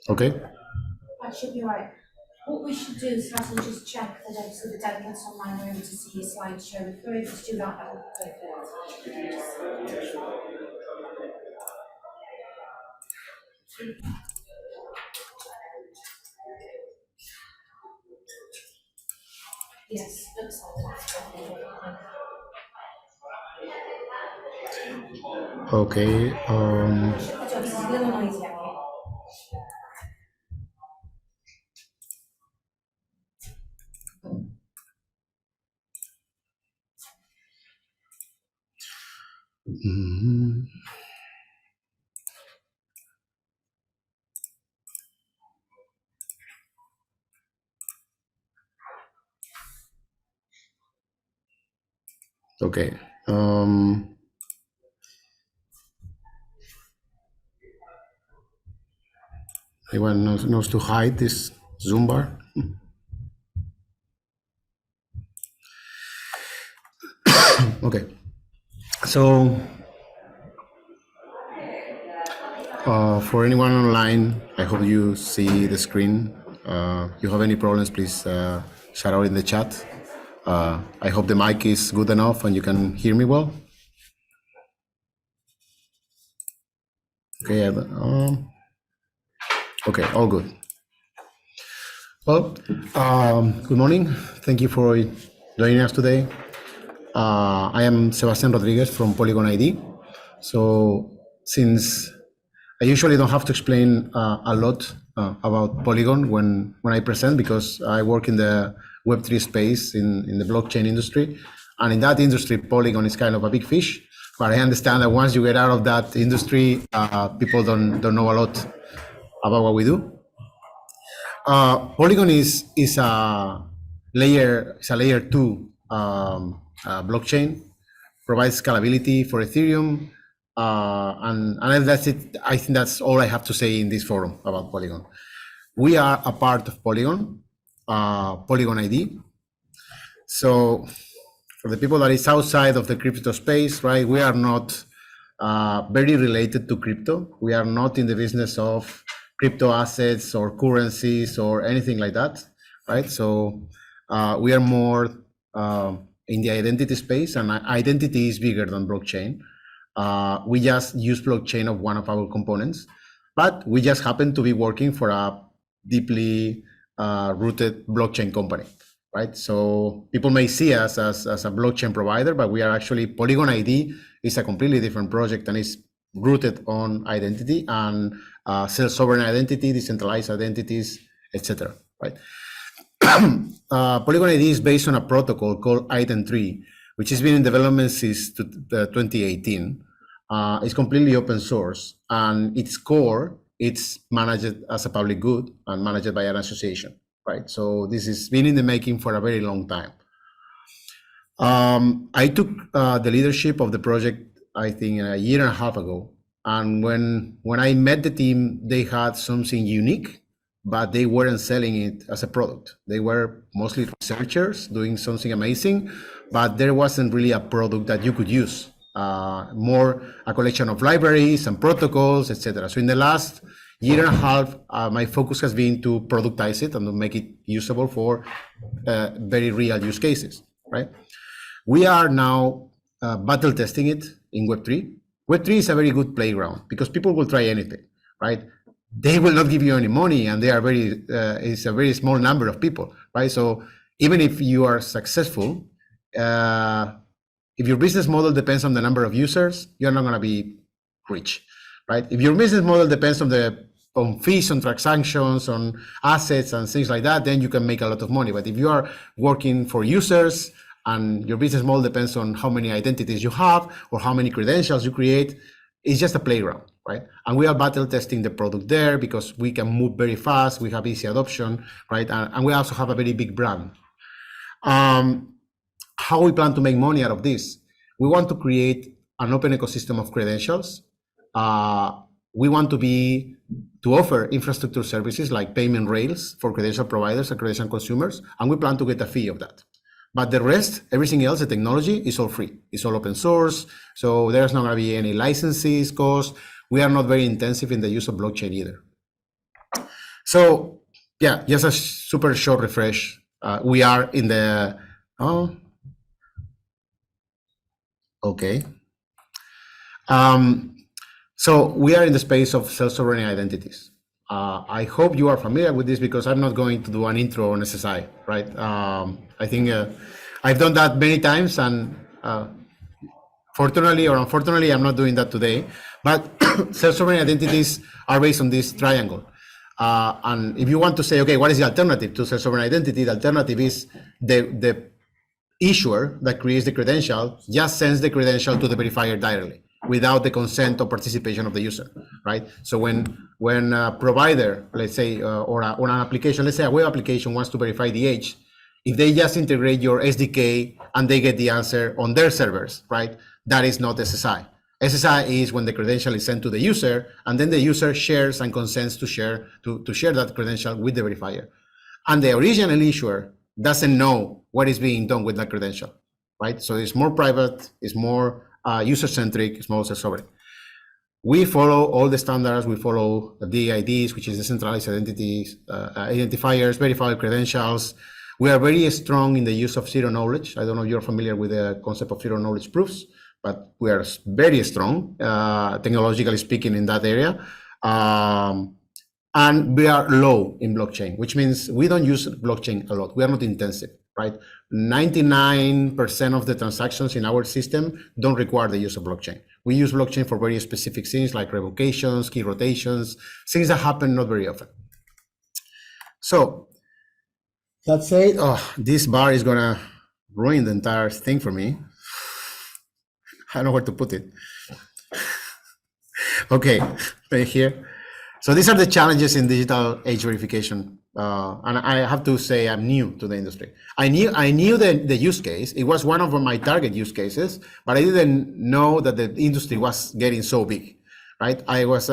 Okay. That should be right. What we should do is have to just check that obviously the delegates online are able to see your slideshow. If we're able to do that, that would be perfect. Yes, looks like that's Okay. it's a little noisy out here. mhm. Okay. Anyone knows to hide this Zoom bar? Okay. So for anyone online, I hope you see the screen. If you have any problems, please shout out in the chat. I hope the mic is good enough and you can hear me well. Okay. Okay, all good. Well, good morning. Thank you for joining us today. I am Sebastian Rodriguez from Polygon ID. So since I usually don't have to explain a lot about Polygon when I present, because I work in the Web3 space in the blockchain industry. And in that industry, Polygon is kind of a big fish. But I understand that once you get out of that industry, people don't know a lot about what we do. Polygon is a layer two blockchain, provides scalability for Ethereum, and that's it. I think that's all I have to say in this forum about Polygon. We are a part of Polygon, Polygon ID. So for the people that is outside of the crypto space, right? We are not very related to crypto. We are not in the business of crypto assets or currencies or anything like that, right? So we are more in the identity space, and identity is bigger than blockchain. We just use blockchain of one of our components, but we just happen to be working for a deeply rooted blockchain company, right? So people may see us as a blockchain provider, but we are actually Polygon ID is a completely different project and is rooted on identity and self-sovereign identity, decentralized identities, etc. Right? Polygon ID is based on a protocol called Item3, which has been in development since 2018. It's completely open source, and its core, it's managed as a public good and managed by an association, right? So this has been in the making for a very long time. I took the leadership of the project, I think, a year and a half ago. And when I met the team, they had something unique, but they weren't selling it as a product. They were mostly researchers doing something amazing, but there wasn't really a product that you could use. More a collection of libraries and protocols, etc. So in the last year and a half, my focus has been to productize it and to make it usable for very real use cases, right? We are now battle testing it in Web3. Web3 is a very good playground because people will try anything, right? They will not give you any money, and they are it's a very small number of people, right? So even if you are successful, if your business model depends on the number of users, you're not going to be rich, right? If your business model depends on fees, on transactions, on assets and things like that, then you can make a lot of money. But if you are working for users and your business model depends on how many identities you have or how many credentials you create, it's just a playground, right? And we are battle testing the product there because we can move very fast, we have easy adoption, right? And we also have a very big brand. How we plan to make money out of this? We want to create an open ecosystem of credentials. We want to offer infrastructure services like payment rails for credential providers and credential consumers, and we plan to get a fee of that. But the rest, everything else, the technology is all free. It's all open source. So there's not going to be any licenses cost. We are not very intensive in the use of blockchain either. So yeah, just a super short refresh. We are in the, okay. So we are in the space of self-sovereign identities. I hope you are familiar with this because I'm not going to do an intro on SSI, right? I think I've done that many times, and fortunately or unfortunately, I'm not doing that today. But self-sovereign identities are based on this triangle. And if you want to say, okay, what is the alternative to self-sovereign identity? The alternative is the issuer that creates the credential just sends the credential to the verifier directly without the consent or participation of the user, right? So when a provider, let's say, or an application, let's say a web application wants to verify the age, if they just integrate your SDK and they get the answer on their servers, right? That is not SSI. SSI is when the credential is sent to the user and then the user shares and consents to share that credential with the verifier. And the original issuer doesn't know what is being done with that credential, right? So it's more private, it's more user-centric, it's more self-sovereign. We follow all the standards. We follow the DIDs, which is decentralized identities, identifiers, verified credentials. We are very strong in the use of zero knowledge. I don't know if you're familiar with the concept of zero knowledge proofs, but we are very strong, technologically speaking, in that area. And we are low in blockchain, which means we don't use blockchain a lot. We are not intensive, right? 99% of the transactions in our system don't require the use of blockchain. We use blockchain for very specific things like revocations, key rotations, things that happen not very often. So that's it. Oh, this bar is gonna ruin the entire thing for me. I don't know where to put it. Okay, right here. So these are the challenges in digital age verification. And I have to say I'm new to the industry. I knew the use case. It was one of my target use cases, but I didn't know that the industry was getting so big, right? I was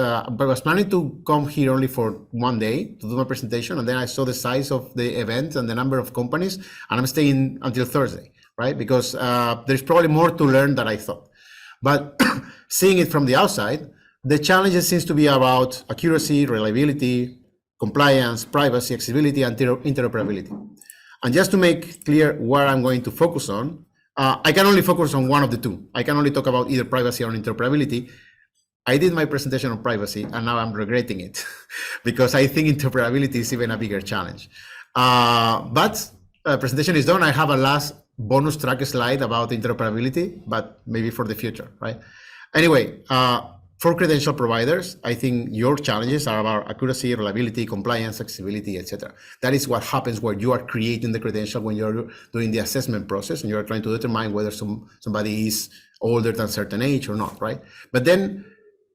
planning to come here only for one day to do my presentation, and then I saw the size of the event and the number of companies, and I'm staying until Thursday, right? Because there's probably more to learn than I thought. But seeing it from the outside, the challenges seems to be about accuracy, reliability, compliance, privacy, accessibility, and interoperability. And just to make clear where I'm going to focus on, I can only focus on one of the two. I can only talk about either privacy or interoperability. I did my presentation on privacy, and now I'm regretting it because I think interoperability is even a bigger challenge. But presentation is done. I have a last bonus track slide about interoperability, but maybe for the future, right? Anyway, for credential providers, I think your challenges are about accuracy, reliability, compliance, accessibility, etc. That is what happens when you are creating the credential, when you're doing the assessment process and you're trying to determine whether somebody is older than a certain age or not, right? But then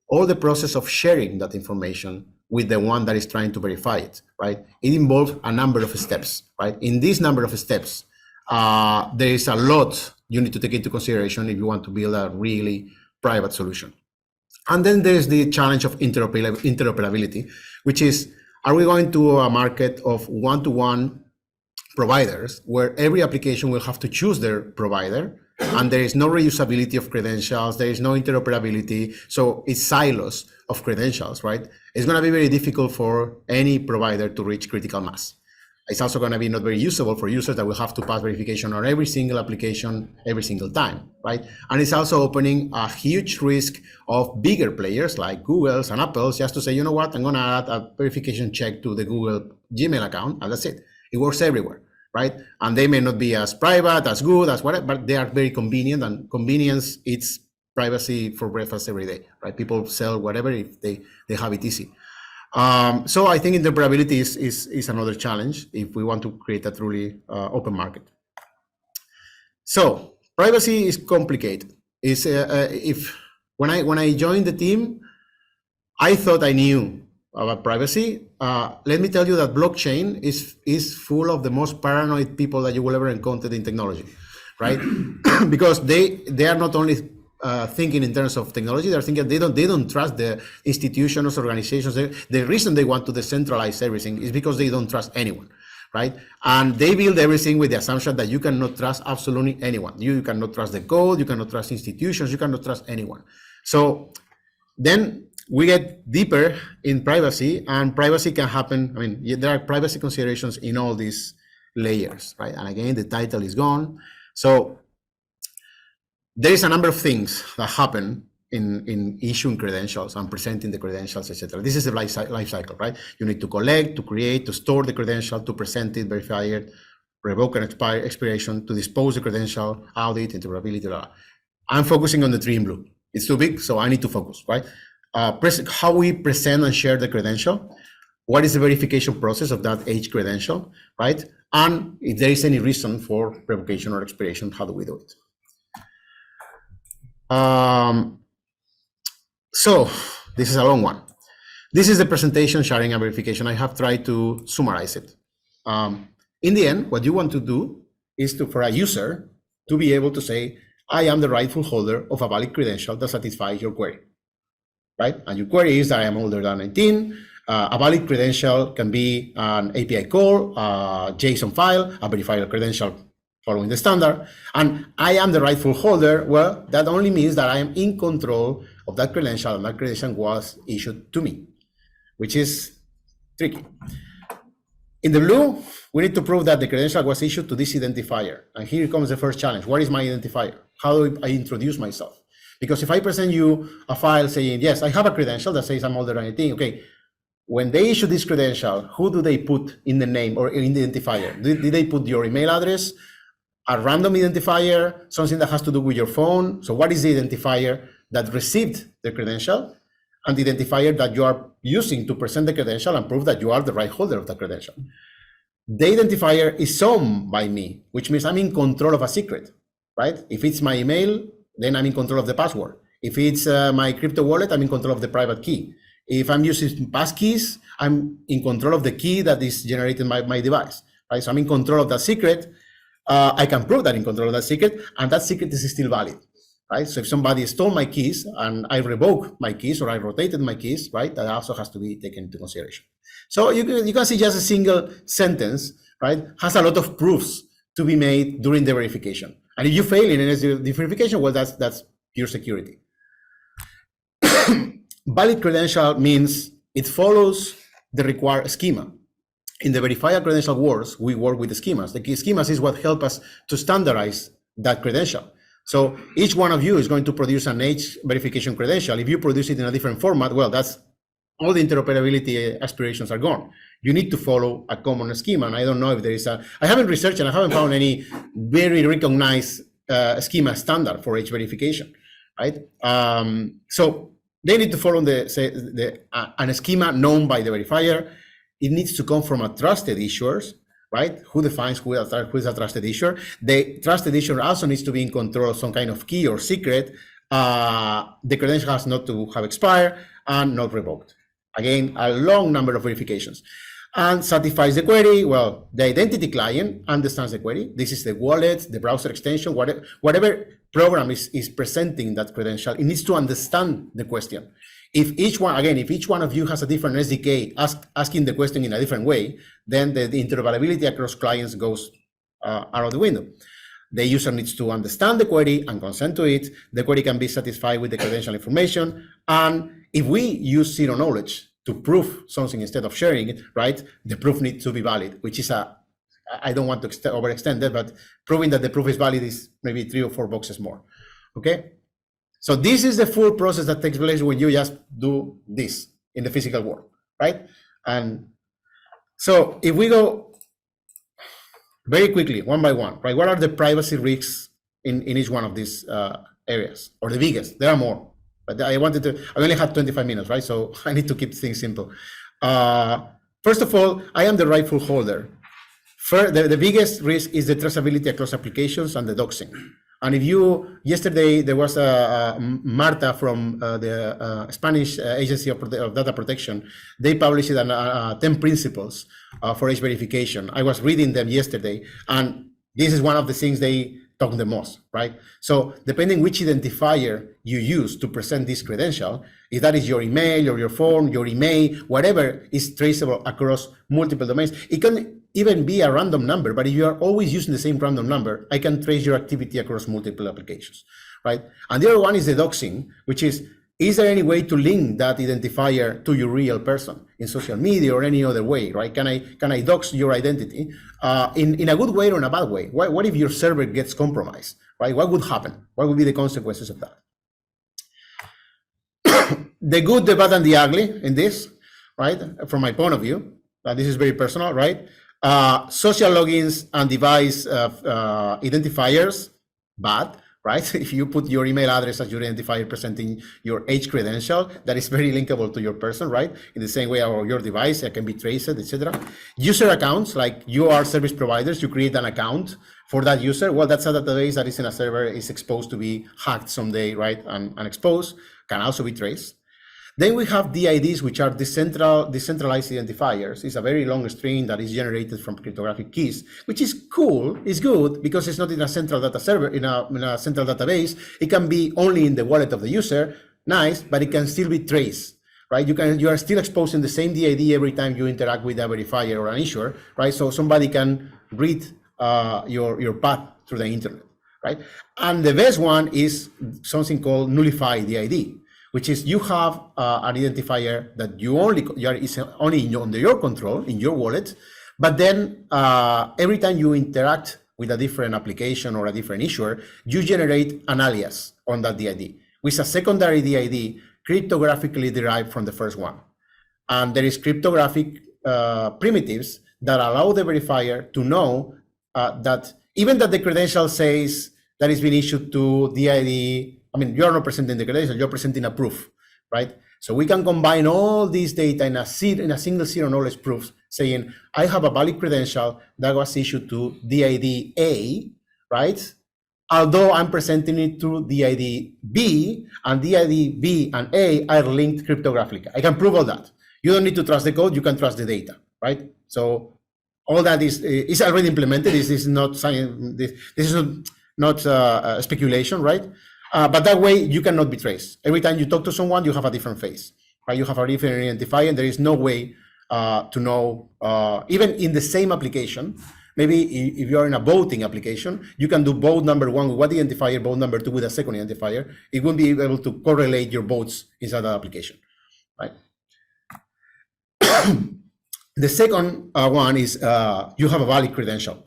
all the process of sharing that information with the one that is trying to verify it, right? It involves a number of steps, right? In this number of steps, there is a lot you need to take into consideration if you want to build a really private solution. And then there's the challenge of interoperability, which is, are we going to a market of one-to-one providers where every application will have to choose their provider and there is no reusability of credentials, there is no interoperability, so it's silos of credentials, right? It's going to be very difficult for any provider to reach critical mass. It's also going to be not very usable for users that will have to pass verification on every single application every single time, right? And it's also opening a huge risk of bigger players like Google's and Apple's just to say, you know what, I'm going to add a verification check to the Google Gmail account, and that's it. It works everywhere, right? And they may not be as private, as good, as whatever, but they are very convenient, and convenience, it's privacy for breakfast every day, right? People sell whatever if they have it easy. So I think interoperability is another challenge if we want to create a truly open market. So privacy is complicated. When I joined the team, I thought I knew about privacy. Let me tell you that blockchain is full of the most paranoid people that you will ever encounter in technology, right? Because they are not only thinking in terms of technology, they're thinking they don't trust the institutions, organizations. The reason they want to decentralize everything is because they don't trust anyone, right? And they build everything with the assumption that you cannot trust absolutely anyone. You cannot trust the code, you cannot trust institutions, you cannot trust anyone. So then we get deeper in privacy, and privacy can happen. I mean, there are privacy considerations in all these layers, right? And again, the title is gone. So there is a number of things that happen in issuing credentials and presenting the credentials, etc. This is the life cycle, right? You need to collect, to create, to store the credential, to present it, verify it, revoke an expiration, to dispose the credential, audit, interoperability, blah, blah. I'm focusing on the tree in blue. It's too big, so I need to focus, right? How we present and share the credential, what is the verification process of that H credential, right? And if there is any reason for revocation or expiration, how do we do it? So this is a long one. This is the presentation, sharing, and verification. I have tried to summarize it. In the end, what you want to do is for a user to be able to say, I am the rightful holder of a valid credential that satisfies your query, right? And your query is that I am older than 19. A valid credential can be an API call, a JSON file, a verifiable credential following the standard. And I am the rightful holder. Well, that only means that I am in control of that credential, and that credential was issued to me, which is tricky. In the blue, we need to prove that the credential was issued to this identifier. And here comes the first challenge. What is my identifier? How do I introduce myself? Because if I present you a file saying, yes, I have a credential that says I'm older than 18, okay, when they issue this credential, who do they put in the name or in the identifier? Did they put your email address, a random identifier, something that has to do with your phone? So what is the identifier that received the credential, and the identifier that you are using to present the credential and prove that you are the right holder of the credential? The identifier is owned by me, which means I'm in control of a secret, right? If it's my email, then I'm in control of the password. If it's my crypto wallet, I'm in control of the private key. If I'm using passkeys, I'm in control of the key that is generated by my device, right? So I'm in control of that secret. I can prove that I'm in control of that secret, and that secret is still valid, right? So if somebody stole my keys and I revoke my keys or I rotated my keys, right, that also has to be taken into consideration. So you can see just a single sentence, right, has a lot of proofs to be made during the verification. And if you fail in the verification, well, that's pure security. Valid credential means it follows the required schema. In the verifier credential wars, we work with the schemas. The schemas is what help us to standardize that credential. So each one of you is going to produce an H verification credential. If you produce it in a different format, well, that's all the interoperability aspirations are gone. You need to follow a common schema. And I don't know if there is I haven't researched and I haven't found any very recognized schema standard for H verification, right? So they need to follow an schema known by the verifier. It needs to come from a trusted issuers, right? Who defines who is a trusted issuer? The trusted issuer also needs to be in control of some kind of key or secret. The credential has not to have expired and not revoked. Again, a long number of verifications. And satisfies the query. Well, the identity client understands the query. This is the wallet, the browser extension, whatever program is presenting that credential, it needs to understand the question. If each one of you has a different SDK asking the question in a different way, then the interoperability across clients goes out of the window. The user needs to understand the query and consent to it. The query can be satisfied with the credential information. And if we use zero knowledge to prove something instead of sharing it, right, the proof needs to be valid, which is I don't want to overextend it, but proving that the proof is valid is maybe 3 or 4 boxes more, okay? So this is the full process that takes place when you just do this in the physical world, right? And so if we go very quickly, one by one, right? What are the privacy risks in each one of these areas, or the biggest? There are more, but I only had 25 minutes, right? So I need to keep things simple. First of all, I am the rightful holder. The biggest risk is the traceability across applications and the doxing. And yesterday there was Marta from the Spanish Agency of Data Protection. They published 10 principles for H verification. I was reading them yesterday, and this is one of the things they talk the most, right? So depending which identifier you use to present this credential, if that is your email or your phone, your email, whatever is traceable across multiple domains, it can even be a random number, but if you are always using the same random number, I can trace your activity across multiple applications, right? And the other one is the doxing, which is is there any way to link that identifier to your real person in social media or any other way, right? Can I dox your identity in a good way or in a bad way? What if your server gets compromised, right? What would happen? What would be the consequences of that? The good, the bad, and the ugly in this, right? From my point of view, this is very personal, right? Social logins and device identifiers, bad, right? If you put your email address as your identifier presenting your age credential, that is very linkable to your person, right? In the same way, or your device, it can be traced, etc. User accounts, like you are service providers, you create an account for that user. Well, that's a database that is in a server, is exposed to be hacked someday, right? And exposed, can also be traced. Then we have DIDs, which are decentralized identifiers. It's a very long string that is generated from cryptographic keys, which is cool, it's good, because it's not in a central data server, in a central database. It can be only in the wallet of the user, nice, but it can still be traced, right? You are still exposing the same DID every time you interact with a verifier or an issuer, right? So somebody can read your path through the internet, right? And the best one is something called nullified DID, which is you have an identifier that is only under your control in your wallet, but then every time you interact with a different application or a different issuer, you generate an alias on that DID, with a secondary DID cryptographically derived from the first one. And there is cryptographic primitives that allow the verifier to know that even that the credential says that it's been issued to DID, I mean, you're not presenting the credential, you're presenting a proof, right? So we can combine all this data in a single zero knowledge proofs, saying, I have a valid credential that was issued to DID A, right? Although I'm presenting it to DID B, and DID B and A are linked cryptographically. I can prove all that. You don't need to trust the code, you can trust the data, right? So all that is already implemented. This is not science, this is not speculation, right? But that way you cannot be traced. Every time you talk to someone, you have a different face, right? You have a different identifier, and there is no way to know, even in the same application. Maybe if you are in a voting application, you can do vote number one with one identifier, vote number two with a second identifier. It won't be able to correlate your votes inside that application, right? The second one is you have a valid credential.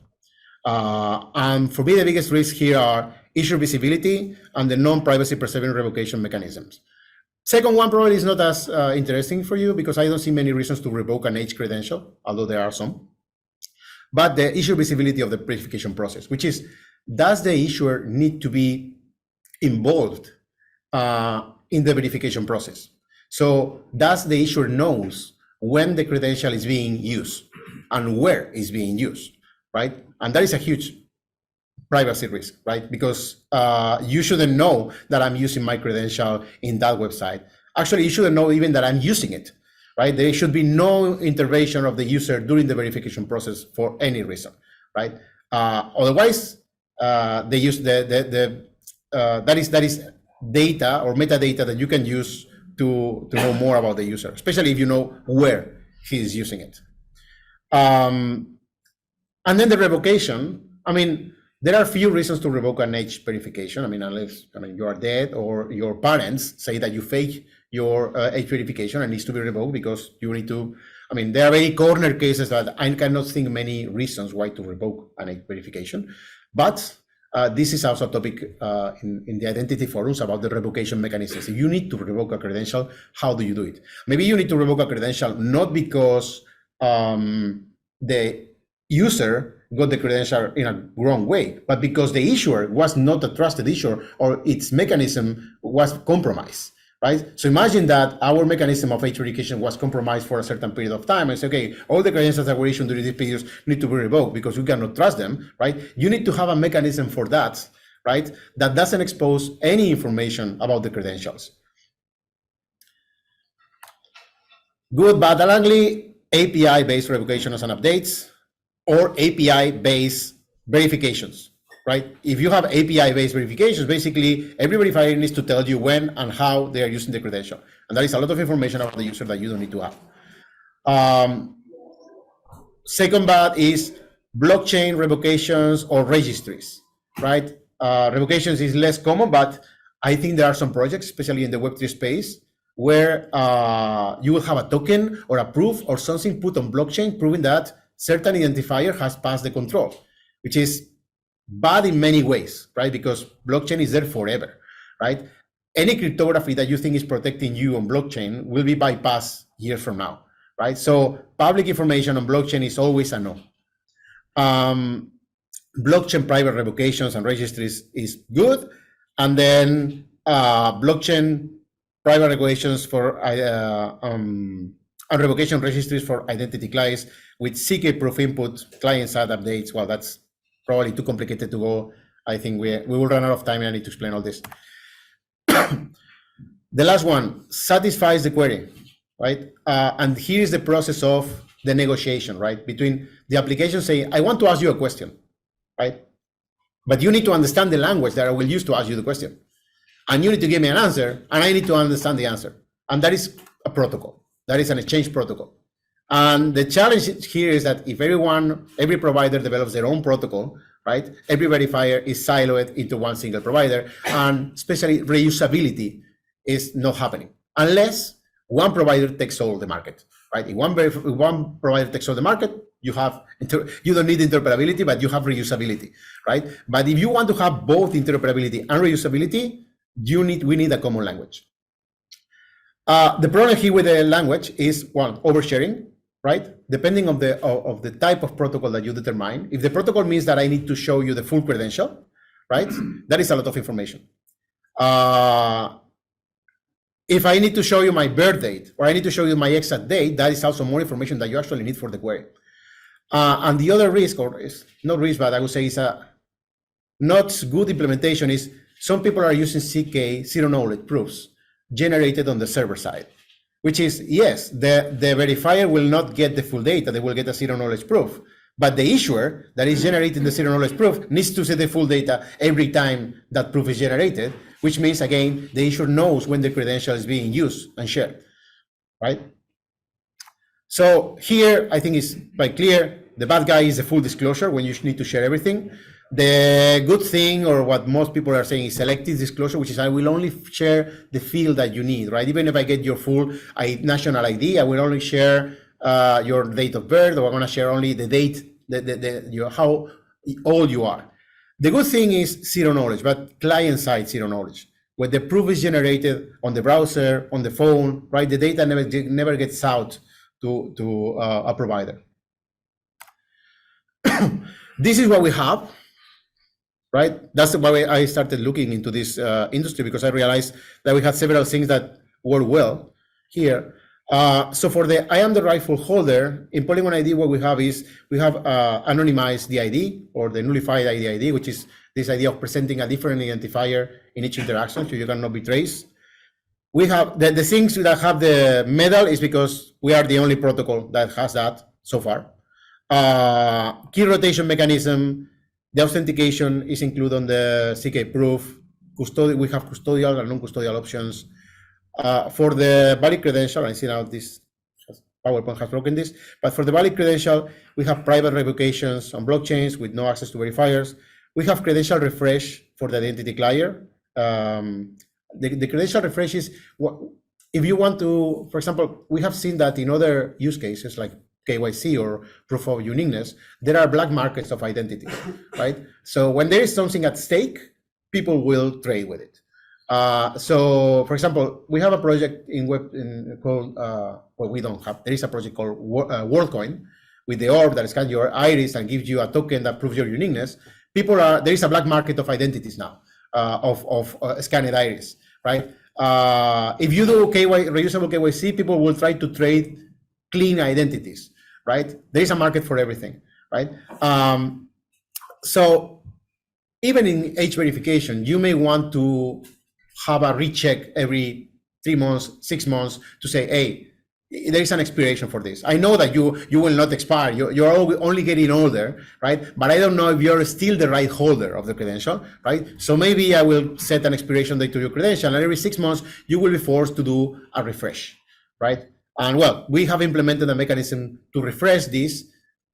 And for me, the biggest risk here are issue visibility and the non-privacy preserving revocation mechanisms. Second one probably is not as interesting for you, because I don't see many reasons to revoke an age credential, although there are some. But the issue visibility of the verification process, which is, does the issuer need to be involved in the verification process? So does the issuer knows when the credential is being used and where it's being used, right? And that is a huge privacy risk, right? Because you shouldn't know that I'm using my credential in that website. Actually, you shouldn't know even that I'm using it, right? There should be no intervention of the user during the verification process for any reason, right? Otherwise, they use that is data or metadata that you can use to know more about the user, especially if you know where he is using it. And then the revocation. I mean, there are few reasons to revoke an age verification. I mean, unless you are dead or your parents say that you fake your age verification and needs to be revoked because you need to. I mean, there are very corner cases that I cannot think many reasons why to revoke an age verification. But this is also a topic in the identity forums about the revocation mechanisms. If you need to revoke a credential, how do you do it? Maybe you need to revoke a credential not because the user got the credential in a wrong way, but because the issuer was not a trusted issuer or its mechanism was compromised, right? So imagine that our mechanism of age verification was compromised for a certain period of time and say, okay, all the credentials that were issued during these periods need to be revoked because we cannot trust them, right? You need to have a mechanism for that, right? That doesn't expose any information about the credentials. Good, bad, and ugly, API-based revocations and updates, or API-based verifications, right? If you have API-based verifications, basically every verifier needs to tell you when and how they are using the credential. And that is a lot of information about the user that you don't need to have. Second bad is blockchain revocations or registries, right? Revocations is less common, but I think there are some projects, especially in the Web3 space, where you will have a token or a proof or something put on blockchain proving that certain identifier has passed the control, which is bad in many ways, right? Because blockchain is there forever, right? Any cryptography that you think is protecting you on blockchain will be bypassed years from now, right? So public information on blockchain is always a no. Blockchain private revocations and registries is good. And then blockchain private regulations for and revocation registries for identity clients with CK proof input, client side updates. Well, that's probably too complicated to go. I think we will run out of time and I need to explain all this. The last one satisfies the query, right? And here is the process of the negotiation, right? Between the application saying, I want to ask you a question, right? But you need to understand the language that I will use to ask you the question. And you need to give me an answer, and I need to understand the answer. And that is a protocol. That is an exchange protocol. And the challenge here is that if every provider develops their own protocol, right? Every verifier is siloed into one single provider, and especially reusability is not happening unless one provider takes all the market, right? If one provider takes all the market, you don't need interoperability, but you have reusability, right? But if you want to have both interoperability and reusability, we need a common language. The problem here with the language is one, oversharing, right? Depending on the type of protocol that you determine. If the protocol means that I need to show you the full credential, right? That is a lot of information. If I need to show you my birth date or I need to show you my exact date, that is also more information that you actually need for the query. And the other risk, or is not risk, but I would say is a not good implementation is some people are using CK, zero knowledge proofs, generated on the server side, which is, yes, the verifier will not get the full data, they will get a zero knowledge proof. But the issuer that is generating the zero knowledge proof needs to see the full data every time that proof is generated, which means, again, the issuer knows when the credential is being used and shared, right? So here, I think it's quite clear. The bad guy is the full disclosure when you need to share everything. The good thing, or what most people are saying, is selective disclosure, which is I will only share the field that you need, right? Even if I get your full national ID, I will only share your date of birth, or I'm going to share only the date, how old you are. The good thing is zero knowledge, but client-side zero knowledge. When the proof is generated on the browser, on the phone, right? The data never gets out to a provider. This is what we have, right? That's why I started looking into this industry, because I realized that we had several things that work well here. So for the I am the rightful holder, in Polygon ID, what we have is we have anonymized the ID, or the nullified ID, which is this idea of presenting a different identifier in each interaction, so you cannot be traced. We have the things that have the medal is because we are the only protocol that has that so far. Key rotation mechanism, the authentication is included on the CK proof. We have custodial and non-custodial options. For the valid credential, I see now this PowerPoint has broken this, but for the valid credential, we have private revocations on blockchains with no access to verifiers. We have credential refresh for the identity client. The credential refresh is, if you want to, for example, we have seen that in other use cases like KYC or proof of uniqueness, there are black markets of identity, right? So when there is something at stake, people will trade with it. So, for example, we have a project called, well, we don't have, there is a project called WorldCoin with the orb that scans your iris and gives you a token that proves your uniqueness. There is a black market of identities now, of scanned iris, right? If you do reusable KYC, people will try to trade clean identities, right? There is a market for everything, right? So even in age verification, you may want to have a recheck every 3 months, 6 months to say, hey, there is an expiration for this. I know that you will not expire. You're only getting older, right? But I don't know if you're still the right holder of the credential, right? So maybe I will set an expiration date to your credential, and every 6 months you will be forced to do a refresh, right? And well, we have implemented a mechanism to refresh this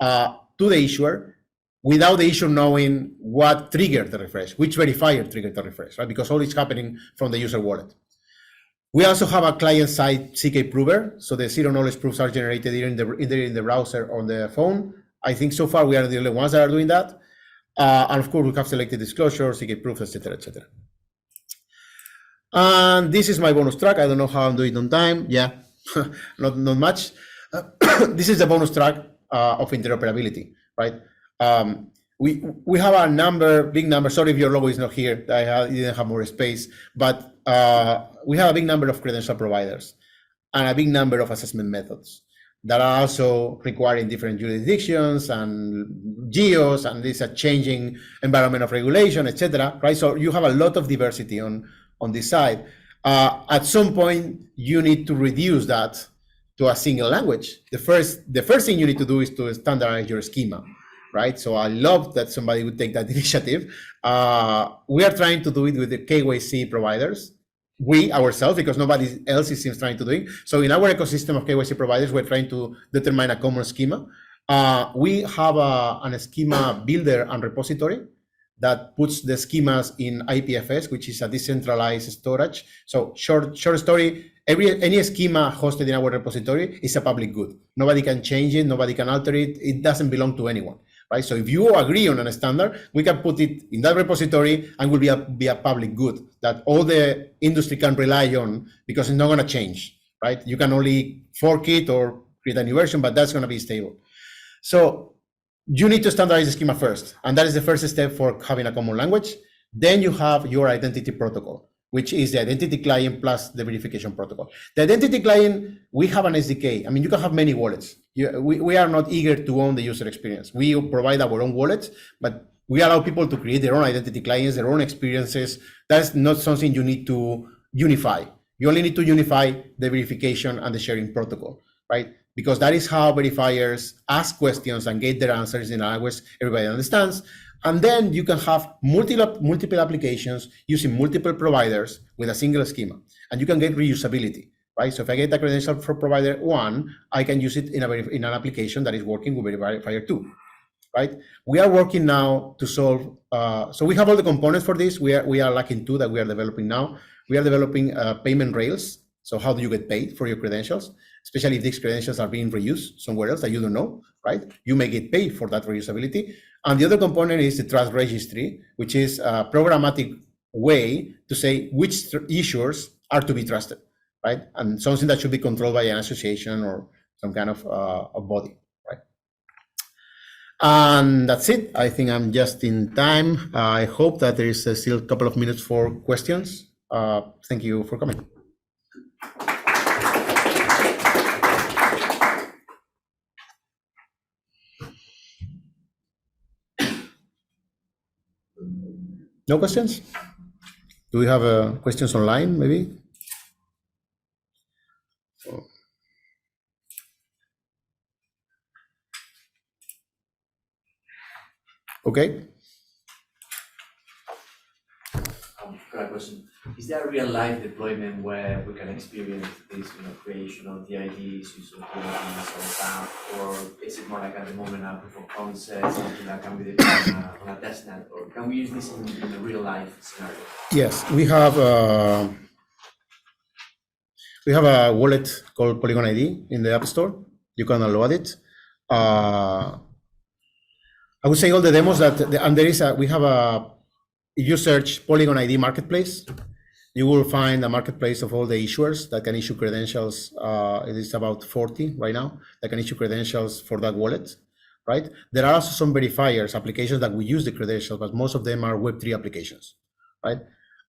to the issuer. without the issuer knowing what triggered the refresh, which verifier triggered the refresh, right? Because all is happening from the user wallet. We also have a client-side CK prover, so the zero-knowledge proofs are generated either in the browser or on the phone. I think so far we are the only ones that are doing that. And of course, we have selected disclosure, CK proofs, etc., etc. And this is my bonus track. I don't know how I'm doing on time. Yeah, not much. This is the bonus track of interoperability, right? We have a big number. Sorry if your logo is not here. I didn't have more space, but we have a big number of credential providers and a big number of assessment methods that are also requiring different jurisdictions and geos, and this a changing environment of regulation, etc. Right? So you have a lot of diversity on this side. At some point, you need to reduce that to a single language. The first thing you need to do is to standardize your schema, right? So I love that somebody would take that initiative. We are trying to do it with the KYC providers, we ourselves, because nobody else seems trying to do it. So in our ecosystem of KYC providers, we're trying to determine a common schema. We have a schema builder and repository that puts the schemas in IPFS, which is a decentralized storage. So short story, any schema hosted in our repository is a public good. Nobody can change it, nobody can alter it. It doesn't belong to anyone, right? So if you agree on a standard, we can put it in that repository and will be a public good that all the industry can rely on, because it's not going to change, right? You can only fork it or create a new version, but that's going to be stable. So you need to standardize the schema first, and that is the first step for having a common language. Then you have your identity protocol, which is the identity client plus the verification protocol. The identity client, we have an SDK. I mean, you can have many wallets. We are not eager to own the user experience. We provide our own wallets, but we allow people to create their own identity clients, their own experiences. That's not something you need to unify. You only need to unify the verification and the sharing protocol, right? Because that is how verifiers ask questions and get their answers in a language everybody understands. And then you can have multiple applications using multiple providers with a single schema, and you can get reusability, right? So if I get a credential from provider 1, I can use it in an application that is working with verifier 2, right? We are working now to solve, so we have all the components for this. We are lacking 2 that we are developing now. We are developing payment rails. So how do you get paid for your credentials, especially if these credentials are being reused somewhere else that you don't know, right? You may get paid for that reusability. And the other component is the trust registry, which is a programmatic way to say which issuers are to be trusted, right? And something that should be controlled by an association or some kind of a body, right? And that's it. I think I'm just in time. I hope that there is still a couple of minutes for questions. Thank you for coming. No questions? Do we have questions online, maybe? Okay. Got a question. Is there a real life deployment where we can experience this, creation of DIDs, use of DIDs, or that, or is it more like at the moment a proof of concept, something that can be deployed on a testnet, or can we use this in a real life scenario? Yes, we have a wallet called Polygon ID in the App Store. You can download it. I would say all the demos we have if you search Polygon ID Marketplace, you will find a marketplace of all the issuers that can issue credentials. It is about 40 right now that can issue credentials for that wallet, right? There are also some verifiers, applications that we use the credentials, but most of them are Web3 applications, right?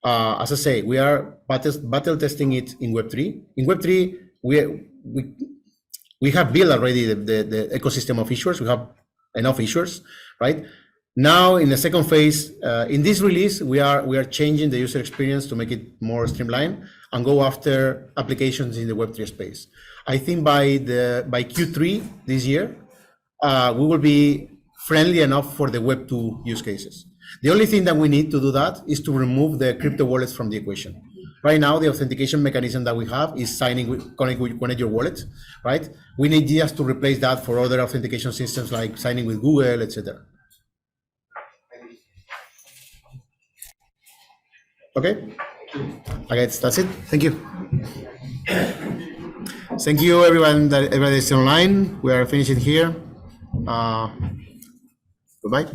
As I say, we are battle testing it in Web3. In Web3, we have built already the ecosystem of issuers. We have enough issuers, right? Now, in the second phase, in this release, we are changing the user experience to make it more streamlined and go after applications in the Web3 space. I think by Q3 this year, we will be friendly enough for the Web2 use cases. The only thing that we need to do that is to remove the crypto wallets from the equation. Right now, the authentication mechanism that we have is connect your wallet, right? We need just to replace that for other authentication systems like signing with Google, etc. Okay. I guess that's it. Thank you. Thank you, everyone. That everybody is online. We are finishing here. Goodbye.